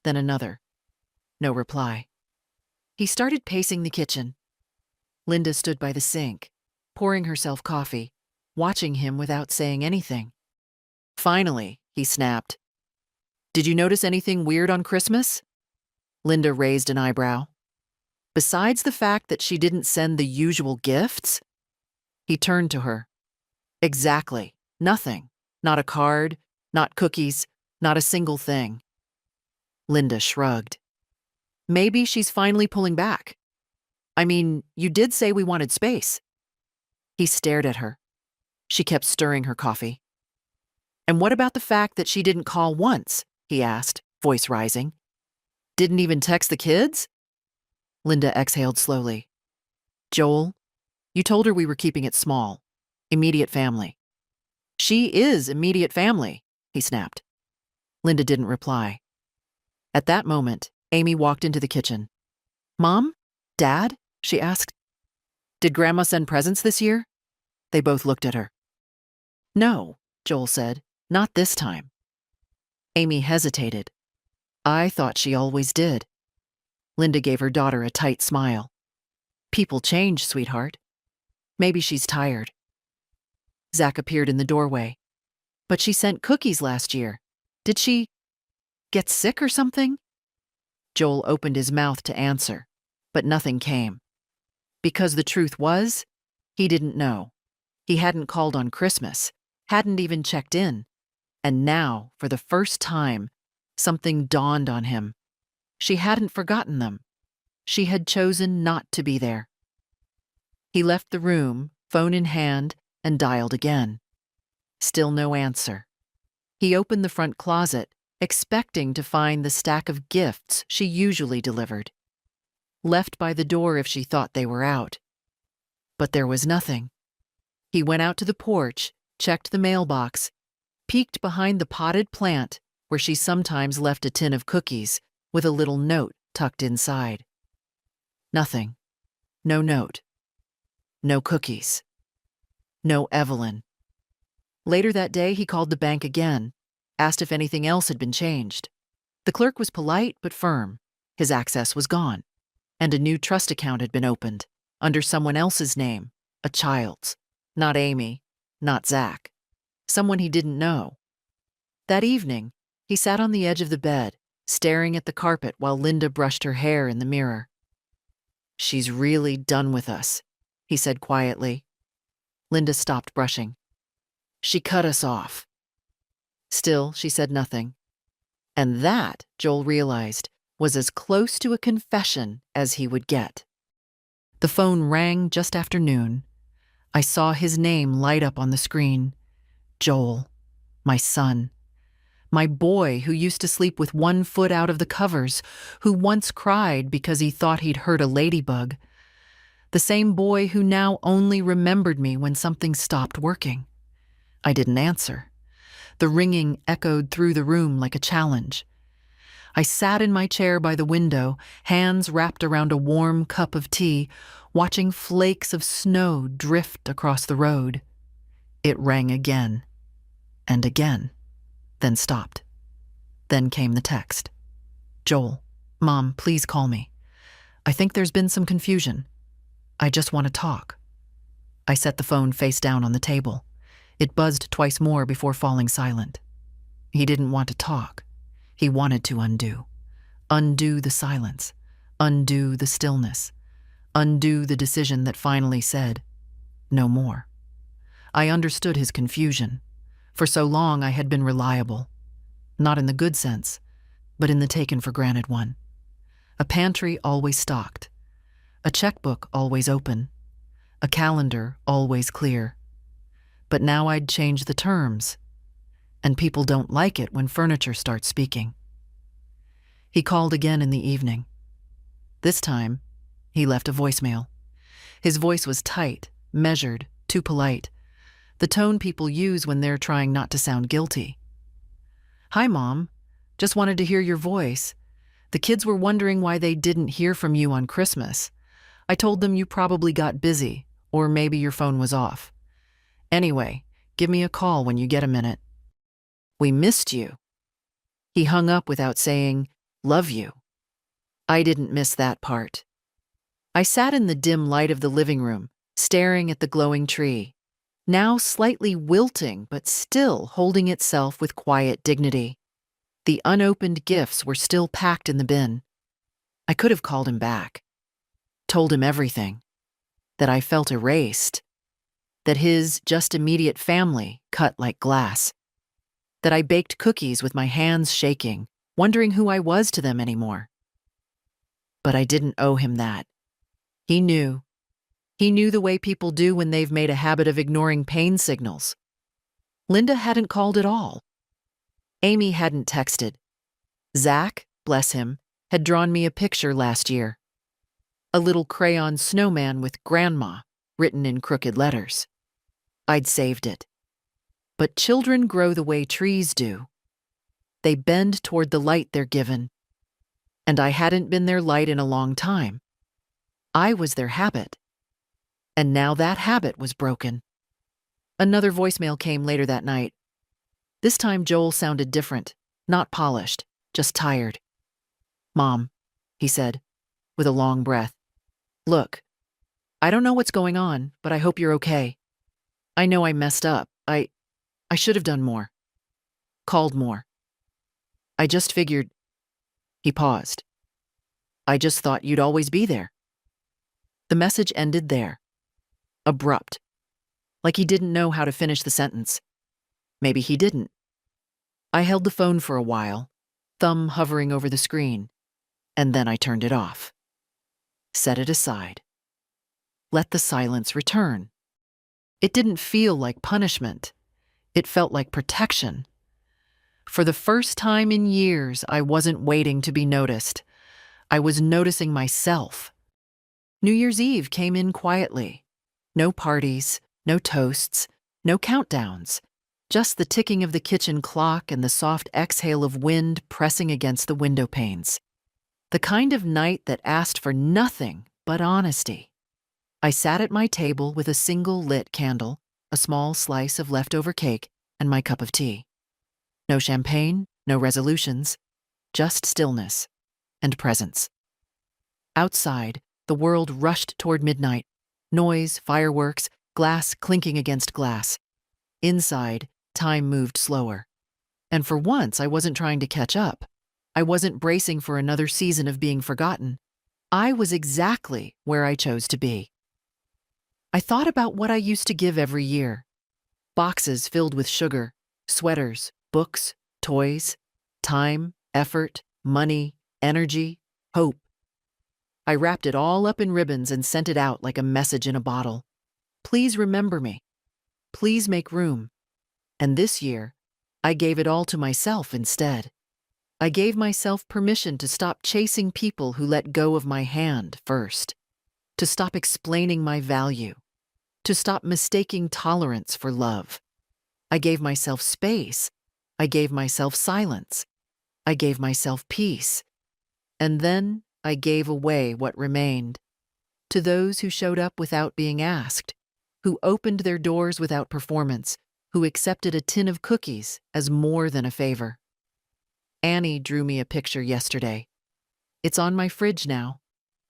Speaker 1: Then another. No reply. He started pacing the kitchen. Linda stood by the sink, pouring herself coffee, watching him without saying anything. Finally, he snapped. "Did you notice anything weird on Christmas?" Linda raised an eyebrow. "Besides the fact that she didn't send the usual gifts?" He turned to her. Exactly. Nothing. Not a card, not cookies, not a single thing. Linda shrugged. Maybe she's finally pulling back. I mean, you did say we wanted space. He stared at her. She kept stirring her coffee. And what about the fact that she didn't call once? He asked, voice rising. Didn't even text the kids? Linda exhaled slowly. Joel, you told her we were keeping it small. Immediate family. She is immediate family, he snapped. Linda didn't reply. At that moment, Amy walked into the kitchen. Mom? Dad? She asked. Did Grandma send presents this year? They both looked at her. No, Joel said. Not this time. Amy hesitated. I thought she always did. Linda gave her daughter a tight smile. People change, sweetheart. Maybe she's tired. Zach appeared in the doorway. But she sent cookies last year. Did she get sick or something? Joel opened his mouth to answer, but nothing came. Because the truth was, he didn't know. He hadn't called on Christmas, hadn't even checked in. And now, for the first time, something dawned on him. She hadn't forgotten them. She had chosen not to be there. He left the room, phone in hand, and dialed again. Still no answer. He opened the front closet, expecting to find the stack of gifts she usually delivered. Left by the door if she thought they were out. But there was nothing. He went out to the porch, checked the mailbox, peeked behind the potted plant where she sometimes left a tin of cookies with a little note tucked inside. Nothing. No note. No cookies. No Evelyn. Later that day, he called the bank again, asked if anything else had been changed. The clerk was polite but firm. His access was gone, and a new trust account had been opened, under someone else's name, a child's. Not Amy, not Zach. Someone he didn't know. That evening, he sat on the edge of the bed, staring at the carpet while Linda brushed her hair in the mirror. She's really done with us, he said quietly. Linda stopped brushing. She cut us off. Still, she said nothing. And that, Joel realized, was as close to a confession as he would get. The phone rang just after noon. I saw his name light up on the screen. Joel, my son. My boy who used to sleep with one foot out of the covers, who once cried because he thought he'd hurt a ladybug. The same boy who now only remembered me when something stopped working. I didn't answer. The ringing echoed through the room like a challenge. I sat in my chair by the window, hands wrapped around a warm cup of tea, watching flakes of snow drift across the road. It rang again, and again, then stopped. Then came the text. Joel, Mom, please call me. I think there's been some confusion. I just want to talk. I set the phone face down on the table. It buzzed twice more before falling silent. He didn't want to talk. He wanted to undo. Undo the silence. Undo the stillness. Undo the decision that finally said, no more. I understood his confusion. For so long I had been reliable. Not in the good sense, but in the taken-for-granted one. A pantry always stocked. A checkbook always open. A calendar always clear. But now I'd change the terms. And people don't like it when furniture starts speaking. He called again in the evening. This time, he left a voicemail. His voice was tight, measured, too polite. The tone people use when they're trying not to sound guilty. Hi, Mom. Just wanted to hear your voice. The kids were wondering why they didn't hear from you on Christmas. I told them you probably got busy, or maybe your phone was off. Anyway, give me a call when you get a minute. We missed you. He hung up without saying, love you. I didn't miss that part. I sat in the dim light of the living room, staring at the glowing tree, now slightly wilting but still holding itself with quiet dignity. The unopened gifts were still packed in the bin. I could have called him back, told him everything, that I felt erased. that his just immediate family cut like glass, that I baked cookies with my hands shaking, wondering who I was to them anymore. But I didn't owe him that. He knew. He knew the way people do when they've made a habit of ignoring pain signals. Linda hadn't called at all. Amy hadn't texted. Zach, bless him, had drawn me a picture last year. A little crayon snowman with grandma written in crooked letters. I'd saved it. But children grow the way trees do. They bend toward the light they're given. And I hadn't been their light in a long time. I was their habit. And now that habit was broken. Another voicemail came later that night. This time Joel sounded different, not polished, just tired. "Mom," he said, with a long breath. "Look, I don't know what's going on, but I hope you're okay. I know I messed up. I should have done more. Called more. I just figured—" He paused. "I just thought you'd always be there." The message ended there. Abrupt. Like he didn't know how to finish the sentence. Maybe he didn't. I held the phone for a while, thumb hovering over the screen, and then I turned it off. Set it aside. Let the silence return. It didn't feel like punishment. It felt like protection. For the first time in years, I wasn't waiting to be noticed. I was noticing myself. New Year's Eve came in quietly. No parties, no toasts, no countdowns. Just the ticking of the kitchen clock and the soft exhale of wind pressing against the window panes. The kind of night that asked for nothing but honesty. I sat at my table with a single lit candle, a small slice of leftover cake, and my cup of tea. No champagne, no resolutions, just stillness and presence. Outside, the world rushed toward midnight. Noise, fireworks, glass clinking against glass. Inside, time moved slower. And for once, I wasn't trying to catch up. I wasn't bracing for another season of being forgotten. I was exactly where I chose to be. I thought about what I used to give every year. Boxes filled with sugar, sweaters, books, toys, time, effort, money, energy, hope. I wrapped it all up in ribbons and sent it out like a message in a bottle. Please remember me. Please make room. And this year, I gave it all to myself instead. I gave myself permission to stop chasing people who let go of my hand first, to stop explaining my value, to stop mistaking tolerance for love. I gave myself space. I gave myself silence. I gave myself peace. And then I gave away what remained. To those who showed up without being asked, who opened their doors without performance, who accepted a tin of cookies as more than a favor. Annie drew me a picture yesterday. It's on my fridge now.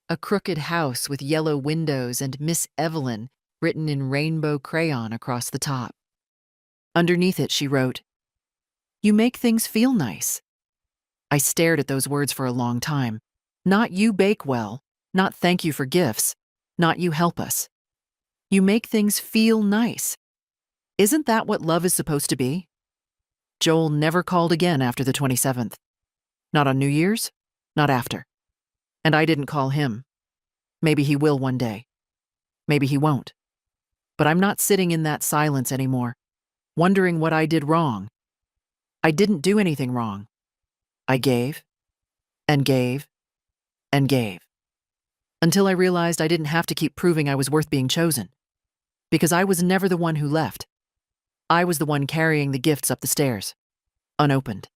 Speaker 1: A crooked house with yellow windows and Miss Evelyn written in rainbow crayon across the top. Underneath it, she wrote, "You make things feel nice." I stared at those words for a long time. Not "you bake well," not "thank you for gifts," not "you help us." You make things feel nice. Isn't that what love is supposed to be? Joel never called again after the 27th. Not on New Year's, not after. And I didn't call him. Maybe he will one day. Maybe he won't. But I'm not sitting in that silence anymore, wondering what I did wrong. I didn't do anything wrong. I gave, and gave, and gave. Until I realized I didn't have to keep proving I was worth being chosen. Because I was never the one who left. I was the one carrying the gifts up the stairs, unopened.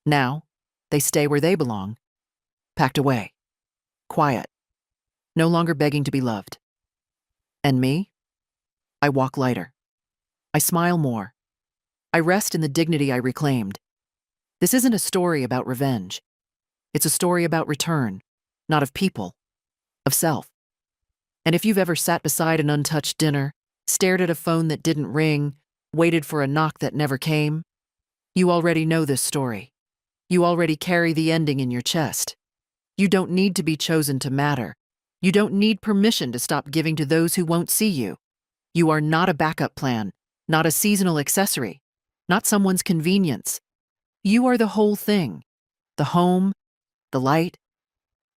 Speaker 1: Now, they stay where they belong, packed away, quiet, no longer begging to be loved. And me? I walk lighter. I smile more. I rest in the dignity I reclaimed. This isn't a story about revenge. It's a story about return, not of people, of self. And if you've ever sat beside an untouched dinner, stared at a phone that didn't ring, waited for a knock that never came, you already know this story. You already carry the ending in your chest. You don't need to be chosen to matter. You don't need permission to stop giving to those who won't see you. You are not a backup plan, not a seasonal accessory, not someone's convenience. You are the whole thing, the home, the light,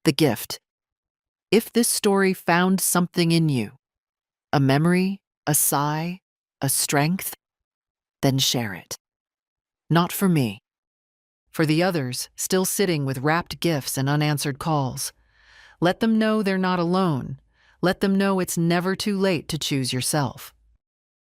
Speaker 1: the gift. If this story found something in you, a memory, a sigh, a strength, then share it. Not for me. For the others, still sitting with wrapped gifts and unanswered calls. Let them know they're not alone. Let them know it's never too late to choose yourself.